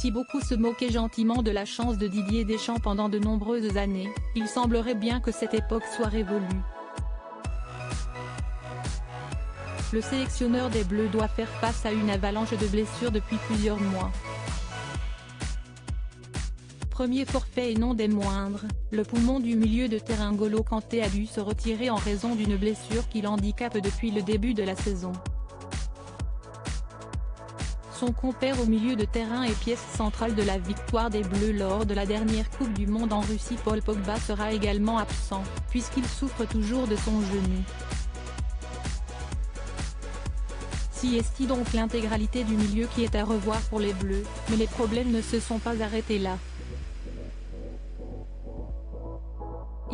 Si beaucoup se moquaient gentiment de la chance de Didier Deschamps pendant de nombreuses années, il semblerait bien que cette époque soit révolue. Le sélectionneur des Bleus doit faire face à une avalanche de blessures depuis plusieurs mois. Premier forfait et non des moindres, le poumon du milieu de terrain N'Golo Kanté a dû se retirer en raison d'une blessure qui l'handicape depuis le début de la saison. Son compère au milieu de terrain et pièce centrale de la victoire des Bleus lors de la dernière Coupe du Monde en Russie, Paul Pogba sera également absent, puisqu'il souffre toujours de son genou. Si est donc l'intégralité du milieu qui est à revoir pour les Bleus, mais les problèmes ne se sont pas arrêtés là.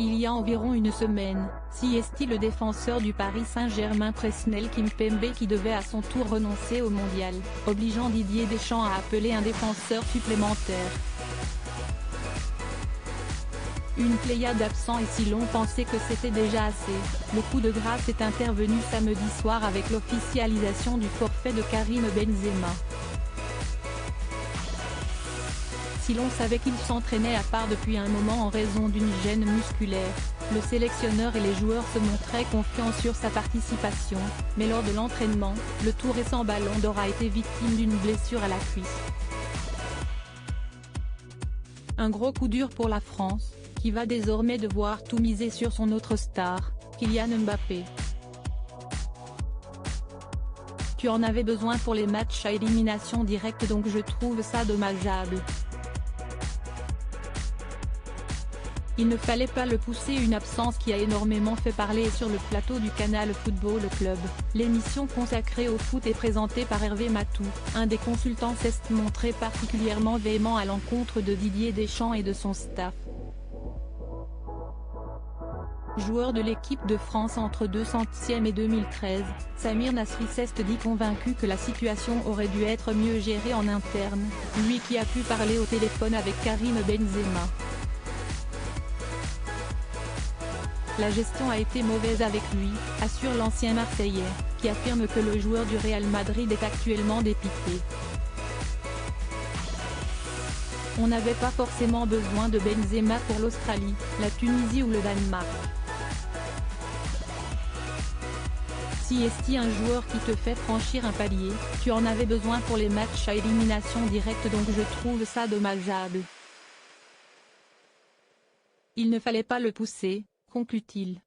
Il y a environ une semaine, Siesti, le défenseur du Paris Saint-Germain Presnel Kimpembe qui devait à son tour renoncer au mondial, obligeant Didier Deschamps à appeler un défenseur supplémentaire. Une pléiade d'absents, et si l'on pensait que c'était déjà assez, le coup de grâce est intervenu samedi soir avec l'officialisation du forfait de Karim Benzema. Si l'on savait qu'il s'entraînait à part depuis un moment en raison d'une gêne musculaire, le sélectionneur et les joueurs se montraient confiants sur sa participation, mais lors de l'entraînement, le tout récent Ballon d'Or a été victime d'une blessure à la cuisse. Un gros coup dur pour la France, qui va désormais devoir tout miser sur son autre star, Kylian Mbappé. Tu en avais besoin pour les matchs à élimination directe, donc je trouve ça dommageable. Il ne fallait pas le pousser, une absence qui a énormément fait parler sur le plateau du Canal Football Club, l'émission consacrée au foot et présentée par Hervé Matou, un des consultants s'est montré particulièrement véhément à l'encontre de Didier Deschamps et de son staff. Joueur de l'équipe de France entre 200e et 2013, Samir Nasri s'est dit convaincu que la situation aurait dû être mieux gérée en interne, lui qui a pu parler au téléphone avec Karim Benzema. La gestion a été mauvaise avec lui, assure l'ancien Marseillais, qui affirme que le joueur du Real Madrid est actuellement dépité. On n'avait pas forcément besoin de Benzema pour l'Australie, la Tunisie ou le Danemark. Si est un joueur qui te fait franchir un palier, tu en avais besoin pour les matchs à élimination directe, donc je trouve ça dommageable. Il ne fallait pas le pousser, conclut-il.